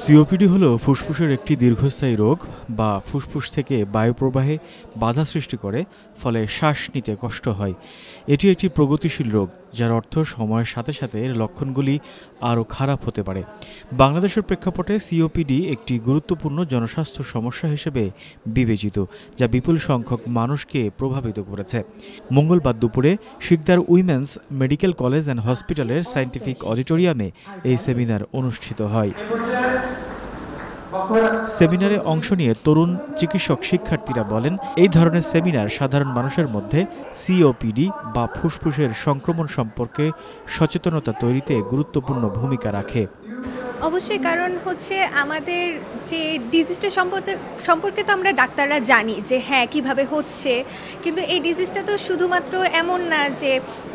COPD হলো ফুসফুসের একটি দীর্ঘস্থায়ী রোগ বা ফুসফুস থেকে বায়ু প্রবাহে বাধা সৃষ্টি করে, ফলে শ্বাস নিতে কষ্ট হয়। এটি একটি প্রগতিশীল রোগ, যার অর্থ সময়ের সাথে সাথে এর লক্ষণগুলি আরও খারাপ হতে পারে। বাংলাদেশের প্রেক্ষাপটে সিওপিডি একটি গুরুত্বপূর্ণ জনস্বাস্থ্য সমস্যা হিসেবে বিবেচিত, যা বিপুল সংখ্যক মানুষকে প্রভাবিত করেছে। মঙ্গলবার দুপুরে Sikder women's medical college and হসপিটালের সায়েন্টিফিক অডিটোরিয়ামে এই সেমিনার অনুষ্ঠিত হয়। সেমিনারে অংশ নিয়ে তরুণ চিকিৎসক শিক্ষার্থীরা বলেন, এই ধরনের সেমিনার সাধারণ মানুষের মধ্যে সিওপিডি বা ফুসফুসের সংক্রমণ সম্পর্কে সচেতনতা তৈরিতে গুরুত্বপূর্ণ ভূমিকা রাখে। অবশ্যই, কারণ হচ্ছে আমাদের যে ডিজিজটা সম্পর্কে তো আমরা ডাক্তাররা জানি যে হ্যাঁ কীভাবে হচ্ছে, কিন্তু এই ডিজিজটা তো শুধুমাত্র এমন না যে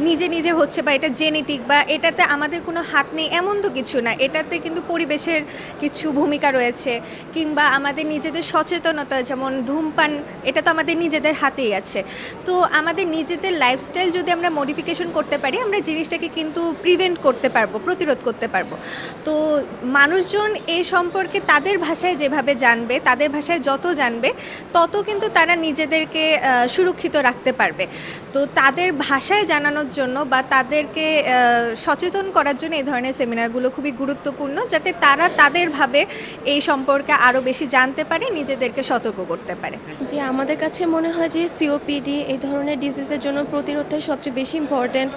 নিজে নিজে হচ্ছে বা এটা জেনেটিক বা এটাতে আমাদের কোনো হাত নেই, এমন তো কিছু না। এটাতে কিন্তু পরিবেশের কিছু ভূমিকা রয়েছে, কিংবা আমাদের নিজেদের সচেতনতা, যেমন ধূমপান, এটা তো আমাদের নিজেদের হাতেই আছে। তো আমাদের নিজেদের লাইফস্টাইল যদি আমরা মডিফিকেশন করতে পারি, আমরা জিনিসটাকে কিন্তু প্রিভেন্ট করতে পারবো, প্রতিরোধ করতে পারবো। তো মানুষজন এই সম্পর্কে তাদের ভাষায় যেভাবে জানবে, তাদের ভাষায় যত জানবে, তত কিন্তু তারা নিজেদেরকে সুরক্ষিত রাখতে পারবে। তো তাদের ভাষায় জানানোর জন্য বা তাদেরকে সচেতন করার জন্য এই ধরনের সেমিনারগুলো খুবই গুরুত্বপূর্ণ, যাতে তারা তাদেরভাবে এই সম্পর্কে আরও বেশি জানতে পারে, নিজেদেরকে সতর্ক করতে পারে। যে আমাদের কাছে মনে হয় যে সিওপিডি এই ধরনের ডিজিজের জন্য প্রতিরোধটাই সবচেয়ে বেশি ইম্পর্ট্যান্ট।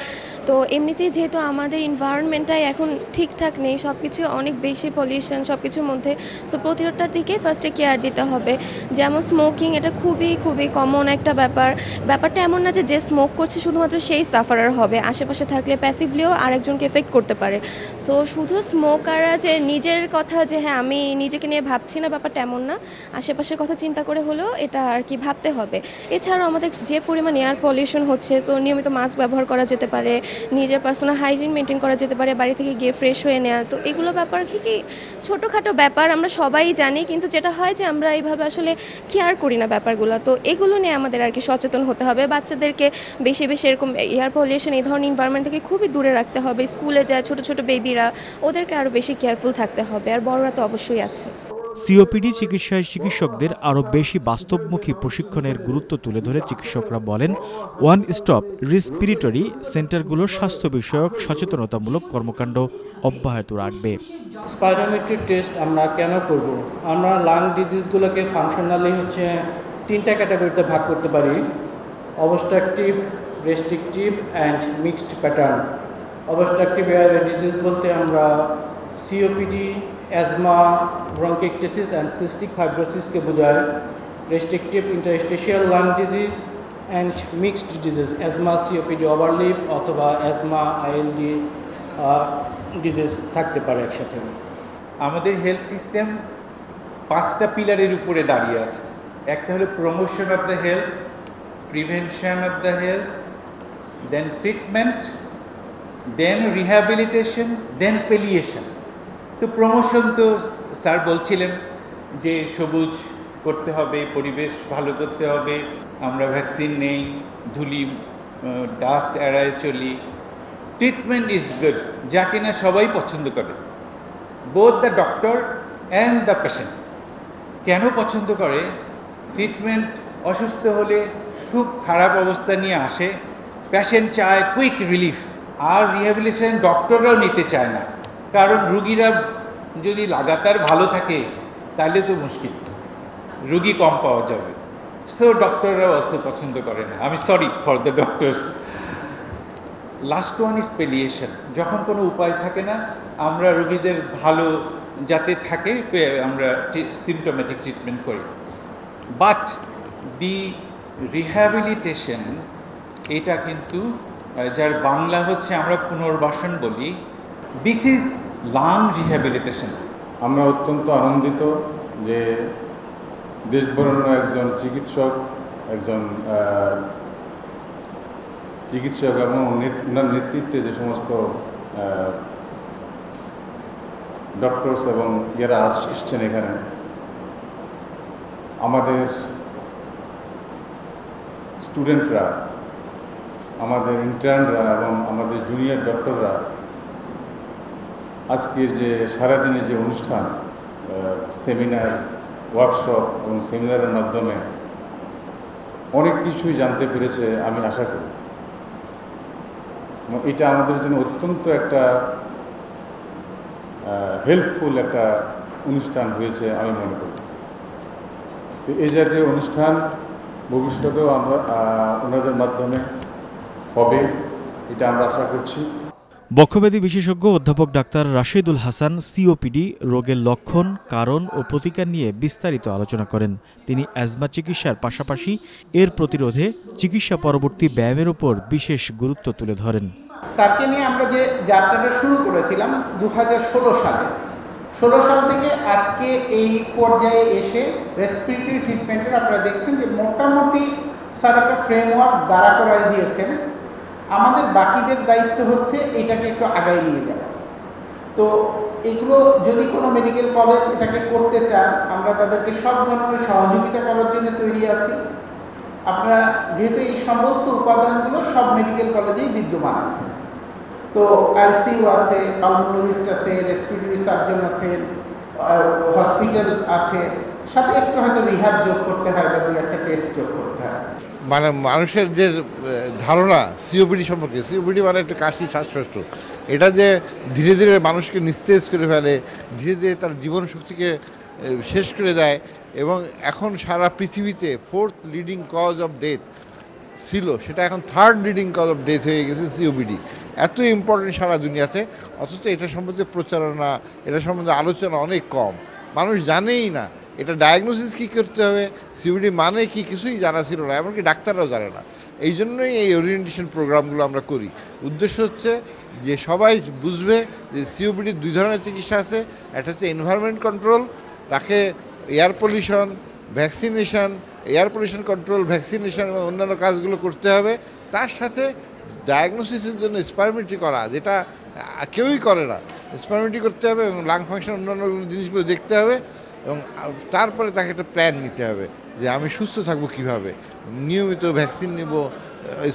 তো এমনিতেই যেহেতু আমাদের এনভায়রনমেন্টটাই এখন ঠিকঠাক নেই, সব কিছু অনেক বেশি পলিউশন সব কিছুর মধ্যে, সো প্রতিরোধটার দিকে ফার্স্টে কেয়ার দিতে হবে। যেমন স্মোকিং, এটা খুবই খুবই কমন একটা ব্যাপারটা এমন না যে স্মোক করছে শুধুমাত্র সেই সাফারার হবে, আশেপাশে থাকলে প্যাসিভলিও আরেকজনকে এফেক্ট করতে পারে। সো শুধু স্মোকাররা যে নিজের কথা যে হ্যাঁ আমি নিজেকে নিয়ে ভাবছি না, ব্যাপারটা এমন না, আশেপাশের কথা চিন্তা করে হলেও এটা আর কি ভাবতে হবে। এছাড়াও আমাদের যে পরিমাণ এয়ার পলিউশন হচ্ছে, সো নিয়মিত মাস্ক ব্যবহার করা যেতে পারে, নিজের পার্সোনাল হাইজিন মেনটেন করা যেতে পারে, বাড়ি থেকে গিয়ে ফ্রেশ হয়ে নেওয়া। তো এগুলো ব্যাপার কি ছোটোখাটো ব্যাপার, আমরা সবাই জানি, কিন্তু যেটা হয় যে আমরা এইভাবে আসলে কেয়ার করি না ব্যাপারগুলো। তো এগুলো নিয়ে আমাদের আর কি সচেতন হতে হবে। বাচ্চাদেরকে বেশি বেশি এরকম এয়ার পলিউশন এই ধরনের এনভায়রনমেন্ট থেকে খুবই দূরে রাখতে হবে। স্কুলে যায় ছোটো ছোটো বেবিরা, ওদেরকে আরও বেশি কেয়ারফুল থাকতে হবে, আর বড়রা তো অবশ্যই আছে। সিওপিডি চিকিৎসায় চিকিৎসকদের আরও বেশি বাস্তবমুখী প্রশিক্ষণের গুরুত্ব তুলে ধরে চিকিৎসকরা বলেন, ওয়ান স্টপ রেসপিরেটরি সেন্টারগুলো স্বাস্থ্য বিষয়ক সচেতনতামূলক কর্মকাণ্ড অব্যাহত রাখবে। স্পাইরোমেট্রি টেস্ট আমরা কেন করব? আমরা লাং ডিজিজগুলোকে ফাংশনালি তিনটা ক্যাটাগরিতে ভাগ করতে পারি: obstructive, restrictive and mixed pattern. Obstructive disease বলতে আমরা COPD, asthma, bronchiectasis and cystic ফাইব্রোসিসকে বোঝায়। Restrictive interstitial lung disease and mixed disease, asthma, COPD overlap অথবা অ্যাজমা, আইএলডি ডিজিজ থাকতে পারে একসাথে। আমাদের হেলথ সিস্টেম 5টা পিলারের উপরে দাঁড়িয়ে আছে। একটা হলো promotion of the health, prevention of the health, then treatment, then rehabilitation, then palliation. তো প্রমোশন তো স্যার বলছিলেন যে সবুজ করতে হবে, পরিবেশ ভালো করতে হবে, আমরা ভ্যাকসিন নেই, ধুলি ডাস্ট এড়ায় চলি। ট্রিটমেন্ট ইজ গুড, যা কিনা সবাই পছন্দ করে, both the doctor and the patient. কেন পছন্দ করে? ট্রিটমেন্ট অসুস্থ হলে খুব খারাপ অবস্থা নিয়ে আসে, পেশেন্ট চায় কুইক রিলিফ। আর রিহ্যাবিলিটেশন ডক্টররাও নিতে চায় না, কারণ রুগীরা যদি লাগাতার ভালো থাকে তাহলে তো মুশকিল, রুগী কম পাওয়া যাবে। সো ডক্টররাও অলসো পছন্দ করে না। আমি sorry for the doctors. Last one is palliation. যখন কোনো উপায় থাকে না, আমরা রুগীদের ভালো যাতে থাকে আমরা সিমটোমেটিক ট্রিটমেন্ট করি। বাট দি রিহ্যাবিলিটেশন, এটা কিন্তু যার বাংলা হচ্ছে আমরা পুনর্বাসন বলি, দিস ইজ লাং রিহ্যাবিলিটেশন। আমরা অত্যন্ত আনন্দিত যে দেশবরেণ্য একজন চিকিৎসক এবং ওনার নেতৃত্বে যে সমস্ত ডক্টরস এবং এরা এসছেন এখানে, আমাদের স্টুডেন্টরা, আমাদের ইন্টার্নরা এবং আমাদের জুনিয়র ডক্টররা আজকের যে সারাদিনের যে অনুষ্ঠান, সেমিনার, ওয়ার্কশপ এবং সেমিনারের মাধ্যমে অনেক কিছুই জানতে পেরেছে আমি আশা করি। এটা আমাদের জন্য অত্যন্ত একটা হেল্পফুল একটা অনুষ্ঠান হয়েছে আমি মনে করি। এই জাতীয় অনুষ্ঠান ভবিষ্যতেও আমরা ওনাদের মাধ্যমে হবে, এটা আমরা আশা করছি। বক্ষব্যাধি বিশেষজ্ঞ অধ্যাপক ডাক্তার রাশেদুল হাসান সিওপিডি রোগের লক্ষণ, কারণ ও প্রতিকার নিয়ে বিস্তারিত আলোচনা করেন। তিনি অ্যাজমা চিকিৎসার পাশাপাশি এর প্রতিরোধে চিকিৎসা পরবর্তী ব্যায়ামের উপর বিশেষ গুরুত্ব তুলে ধরেন। স্যারকে নিয়ে আমরা যে যাত্রাটা শুরু করেছিলাম 2016 সালে, 16 সাল থেকে আজকে এই পর্যায়ে এসে রেসপিরেটরি ট্রিটমেন্টের আপনারা দেখছেন যে মোটামুটি স্যার একটা ফ্রেমওয়ার্ক দাঁড়া করাই দিয়েছেন। আমাদের বাকিদের দায়িত্ব হচ্ছে এটাকে একটু আগায় নিয়ে যাওয়া। তো এগুলো যদি কোনো মেডিকেল কলেজ এটাকে করতে চান, আমরা তাদেরকে সব ধরনের সহযোগিতা করার জন্য তৈরি আছি। আপনারা যেহেতু এই সমস্ত উপাদানগুলো সব মেডিকেল কলেজেই বিদ্যমান আছে, তো আইসিইউ আছে, পালমোলজিস্ট আছে, রেসপিরেটরি সার্জন আছে, হসপিটাল আছে, সাথে একটু হয়তো রিহ্যাব যোগ করতে হয় বা 2-1টা টেস্ট যোগ করতে হয়। মানে মানুষের যে ধারণা সিওপিডি সম্পর্কে, সিওপিডি মানে একটা কাশি, শ্বাসকষ্ট, এটা যে ধীরে ধীরে মানুষকে নিস্তেজ করে ফেলে, ধীরে ধীরে তার জীবন শক্তিকে শেষ করে দেয়, এবং এখন সারা পৃথিবীতে 4th leading cause of death ছিল, সেটা এখন 3rd leading cause of death হয়ে গেছে সিওপিডি। এত ইম্পর্টেন্ট সারা দুনিয়াতে, অথচ এটা সম্বন্ধে প্রচারণা, এটা সম্বন্ধে আলোচনা অনেক কম। মানুষ জানেই না এটা ডায়াগনোসিস কী করতে হবে, সিওপিডি মানে কি, কিছুই জানা ছিল না, এমনকি ডাক্তাররাও জানে না। এই জন্যই এই ওরিয়েন্টেশন প্রোগ্রামগুলো আমরা করি। উদ্দেশ্য হচ্ছে যে সবাই বুঝবে যে সিওপিডির 2 ধরনের চিকিৎসা আছে। একটা হচ্ছে এনভায়রনমেন্ট কন্ট্রোল, তাকে air pollution, vaccination, air pollution control, vaccination এবং অন্যান্য কাজগুলো করতে হবে। তার সাথে ডায়াগনোসিসের জন্য স্পাইরোমেট্রি করা, যেটা কেউই করে না, স্পাইরোমেট্রি করতে হবে এবং লাং ফাংশন অন্যান্য জিনিসগুলো দেখতে হবে, এবং তারপরে তাকে একটা প্ল্যান নিতে হবে যে আমি সুস্থ থাকবো কীভাবে, নিয়মিত ভ্যাকসিন নেব,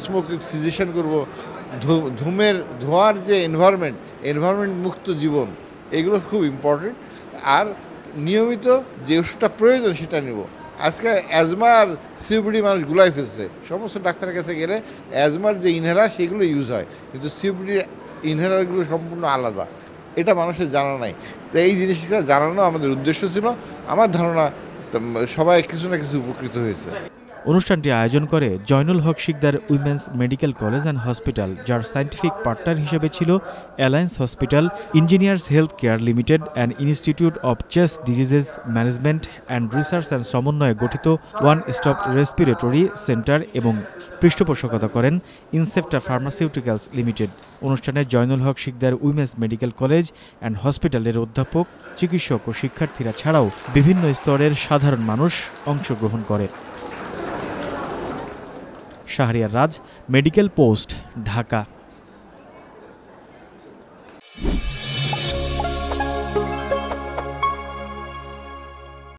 স্মোক সিজেশন করব, ধোঁয়ার যে এনভায়রনমেন্ট মুক্ত জীবন, এগুলো খুব ইম্পর্টেন্ট। আর নিয়মিত যে ওষুধটা প্রয়োজন সেটা নেব। আজকে অ্যাজমা আর সিওপিডি মানুষ গুলাই ফেলছে। সমস্ত ডাক্তারের কাছে গেলে অ্যাজমার যে ইনহেলার সেগুলো ইউজ হয়, কিন্তু সিওপিডির ইনহেলারগুলো সম্পূর্ণ আলাদা, এটা মানুষের জানা নাই। তো এই জিনিসটা জানানো আমাদের উদ্দেশ্য ছিল। আমার ধারণা সবাই কিছু না কিছু উপকৃত হয়েছে। অনুষ্ঠানটি আয়োজন করে Zainul Haque Sikder women's medical college and hospital, যার সায়েন্টিফিক পার্টনার হিসেবে ছিল alliance hospital, engineers health care limited and institute of chest diseases management and research and সমন্বয়ে গঠিত ওয়ান স্টপ রেসপিরেটরি সেন্টার, এবং পৃষ্ঠপোষকতা করেন ইনসেপ্টা ফার্মাসিউটিক্যালস লিমিটেড। অনুষ্ঠানে Zainul Haque Sikder women's medical college and হসপিটালের অধ্যাপক, চিকিৎসক ও শিক্ষার্থীরা ছাড়াও বিভিন্ন স্তরের সাধারণ মানুষ অংশগ্রহণ করে। শাহরিয়ার রাজ, মেডিকেল পোস্ট, ঢাকা।